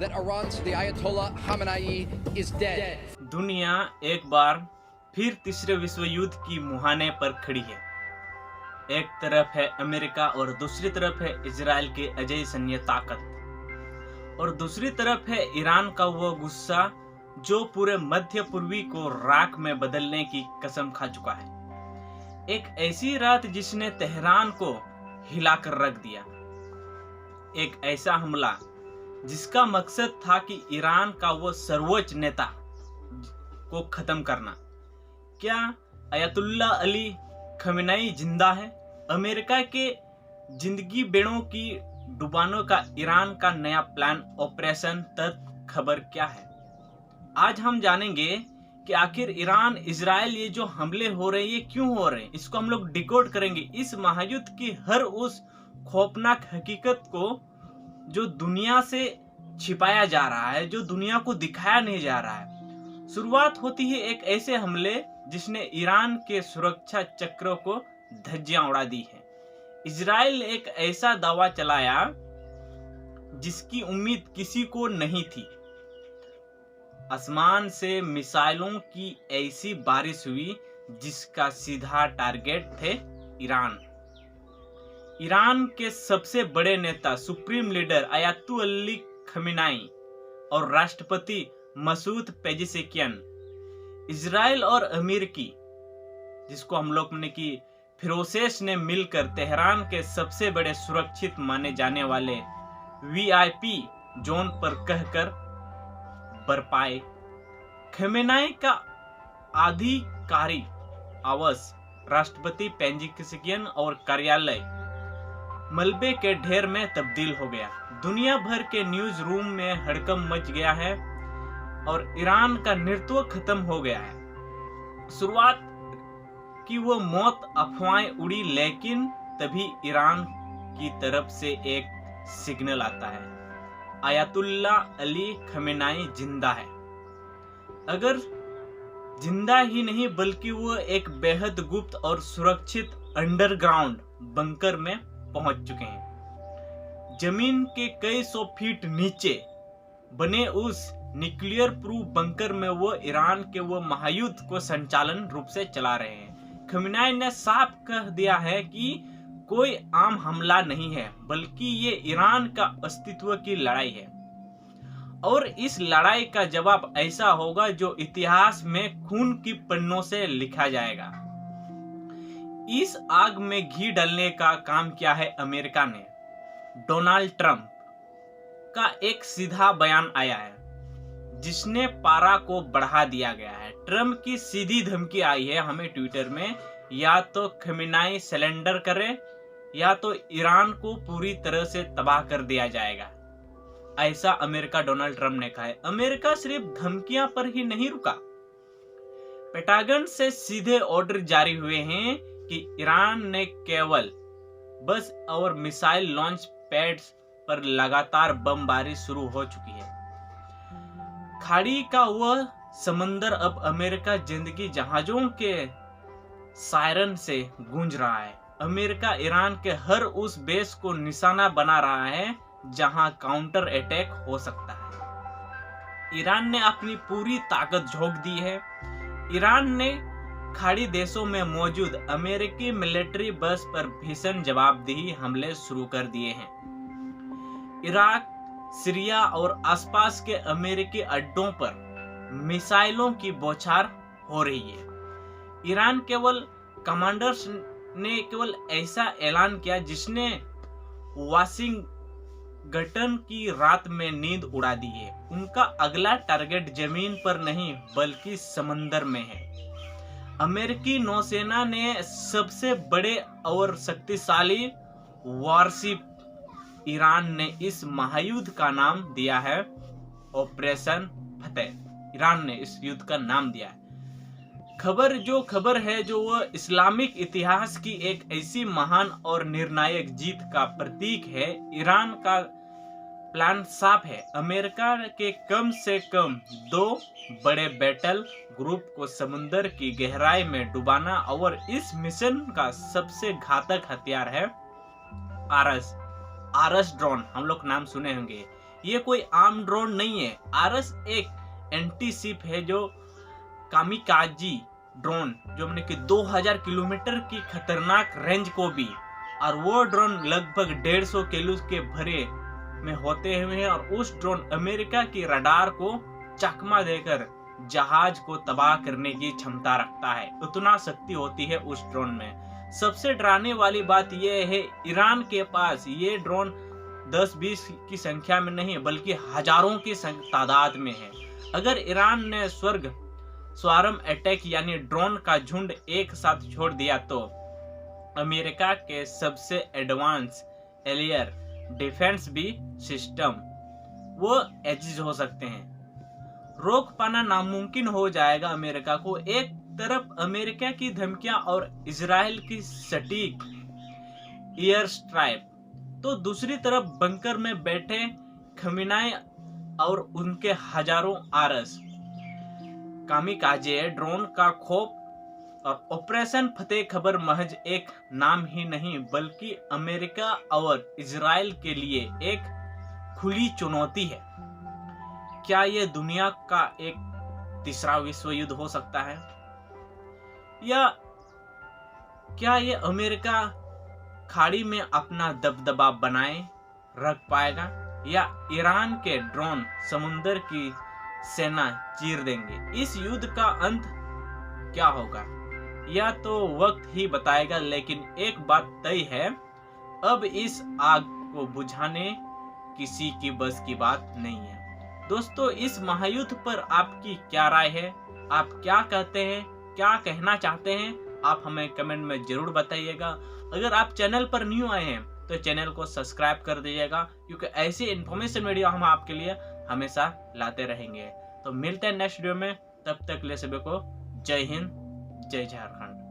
that Iran's the Ayatollah Khamenei is dead. दुनिया एक बार फिर तीसरे विश्व युद्ध की मुहाने पर खड़ी है। एक तरफ है अमेरिका और दूसरी तरफ है इजराइल की अजय सैन्य ताकत, और दूसरी तरफ है ईरान का वो गुस्सा जो पूरे मध्य पूर्वी को राख में बदलने की कसम खा चुका है। एक ऐसी रात जिसने तेहरान को हिलाकर रख दिया, एक ऐसा हमला जिसका मकसद था कि ईरान का वो सर्वोच्च नेता को खत्म करना। क्या अयतुल्ला अली खमेनेई जिंदा है? अमेरिका के जिंदगी बेड़ों की डुबाने का ईरान का नया प्लान ऑपरेशन तक खबर क्या है? आज हम जानेंगे कि आखिर ईरान इजराइल ये जो हमले हो रहे हैं ये क्यों हो रहे हैं। इसको हम लोग डिकोड करेंगे। इस महायुद्ध की हर उस खौफनाक हकीकत को जो दुनिया से छिपाया जा रहा है, जो दुनिया को दिखाया नहीं जा रहा है। शुरुआत होती है एक ऐसे हमले जिसने ईरान के सुरक्षा चक्रों को धज्जियां उड़ा दी है। इजराइल एक ऐसा दावा चलाया जिसकी उम्मीद किसी को नहीं थी। आसमान से मिसाइलों की ऐसी बारिश हुई जिसका सीधा टारगेट थे ईरान। ईरान के सबसे बड़े नेता सुप्रीम लीडर अयातुल्ला खमेनेई और राष्ट्रपति मसूद पेजेशकियान, इजराइल और अमेरिकी जिसको हम लोग ने की फिरोसेस ने मिलकर तेहरान के सबसे बड़े सुरक्षित माने जाने वाले वीआईपी जोन पर कहकर बरपाए। खमेनेई का आधिकारिक आवास राष्ट्रपति पेजेशकियान और कार्यालय मलबे के ढेर में तब्दील हो गया। दुनिया भर के न्यूज रूम में हड़कंप मच गया है और ईरान का नेतृत्व खत्म हो गया है। शुरुआत की वो मौत अफवाहें उड़ी, लेकिन तभी ईरान की तरफ से एक सिग्नल आता है, अयातुल्ला अली खमेनेई जिंदा है। अगर जिंदा ही नहीं बल्कि वो एक बेहद गुप्त और सुरक्षित अंडरग्राउंड बंकर में पहुंच चुके हैं। जमीन के कई सौ फीट नीचे बने उस न्यूक्लियर प्रूफ बंकर में वो ईरान के वो महायुद्ध को संचालन रूप से चला रहे हैं। खमेनेई ने साफ कह दिया है कि कोई आम हमला नहीं है, बल्कि ये ईरान का अस्तित्व की लड़ाई है और इस लड़ाई का जवाब ऐसा होगा जो इतिहास में खून की पन्नों से लिखा जाएगा। इस आग में घी डालने का काम किया है अमेरिका ने। डोनाल्ड ट्रंप का एक सीधा बयान आया है जिसने पारा को बढ़ा दिया गया है। ट्रंप की सीधी धमकी आई है हमें ट्विटर में, या तो खमेनेई सरेंडर करे या तो ईरान को पूरी तरह से तबाह कर दिया जाएगा। ऐसा अमेरिका डोनाल्ड ट्रंप ने कहा है। अमेरिका सिर्फ धमकियां पर ही नहीं रुका, पेंटागन से सीधे ऑर्डर जारी हुए हैं कि ईरान ने केवल बस और मिसाइल लॉन्च पैड्स पर लगातार बमबारी शुरू हो चुकी है। खाड़ी का वह समंदर अब अमेरिका जिंदगी जहाजों के सायरन से गूंज रहा है। अमेरिका ईरान के हर उस बेस को निशाना बना रहा है जहां काउंटर अटैक हो सकता है। ईरान ने अपनी पूरी ताकत झोंक दी है। ईरान ने खाड़ी देशों में मौजूद अमेरिकी मिलिट्री बस पर भीषण जवाबदेही हमले शुरू कर दिए हैं। इराक, सीरिया और आसपास के अमेरिकी अड्डों पर मिसाइलों की बौछार हो रही है। ईरान केवल कमांडर्स ने केवल ऐसा ऐलान किया जिसने वाशिंगटन की रात में नींद उड़ा दी है। उनका अगला टारगेट जमीन पर नहीं बल्कि समंदर में है। अमेरिकी नौसेना ने सबसे बड़े और शक्तिशाली वॉरशिप ईरान ने इस महायुद्ध का नाम दिया है ऑपरेशन फतेह। ईरान ने इस युद्ध का नाम दिया है। खबर है जो वह इस्लामिक इतिहास की एक ऐसी महान और निर्णायक जीत का प्रतीक है। ईरान का प्लान साफ है, अमेरिका के कम से कम 2 बड़े बैटल ग्रुप को समुद्र की गहराई में डुबाना, और इस मिशन का सबसे घातक हथियार है आरस ड्रोन। हम लोग नाम सुने होंगे। ये कोई आम ड्रोन नहीं है। आरस एक एंटी शिप है जो कामिकाजी ड्रोन, जो हमने कि 2000 किलोमीटर की खतरनाक रेंज को भी, और वो ड्रोन लगभग 150 किलो के भरे में होते हुए, और उस ड्रोन अमेरिका की रडार को चकमा देकर जहाज को तबाह करने की क्षमता रखता है। उतना शक्ति होती है उस ड्रोन में। सबसे डराने वाली बात यह है, ईरान के पास ये ड्रोन 10-20 की संख्या में नहीं बल्कि हजारों की तादाद में है। अगर ईरान ने स्वार्म अटैक यानी ड्रोन का झुंड एक साथ छोड़ दिया तो अमेरिका के सबसे एडवांस एरियर डिफेंस भी सिस्टम वो एजिज हो सकते हैं। रोक पाना नामुमकिन हो जाएगा अमेरिका को। एक तरफ अमेरिका की धमकियां और इजराइल की सटीक एयर स्ट्राइक, तो दूसरी तरफ बंकर में बैठे खमीनाई और उनके हजारों आरस कामिकाजे ड्रोन का खौफ। और ऑपरेशन फतेह खबर महज एक नाम ही नहीं बल्कि अमेरिका और इजराइल के लिए एक खुली चुनौती है। क्या यह दुनिया का एक तीसरा विश्व युद्ध हो सकता है, या क्या यह अमेरिका खाड़ी में अपना दबदबा बनाए रख पाएगा, या ईरान के ड्रोन समुद्र की सेना चीर देंगे। इस युद्ध का अंत क्या होगा या तो वक्त ही बताएगा, लेकिन एक बात तय है, अब इस आग को बुझाने किसी की बस की बात नहीं है। दोस्तों, इस महायुद्ध पर आपकी क्या राय है? आप क्या कहते हैं, क्या कहना चाहते हैं? आप हमें कमेंट में जरूर बताइएगा। अगर आप चैनल पर न्यू आए हैं तो चैनल को सब्सक्राइब कर दीजिएगा, क्योंकि ऐसी इन्फॉर्मेशन वीडियो हम आपके लिए हमेशा लाते रहेंगे। तो मिलते हैं नेक्स्ट वीडियो में, तब तक ले सभी को जय हिंद, जय झारखंड।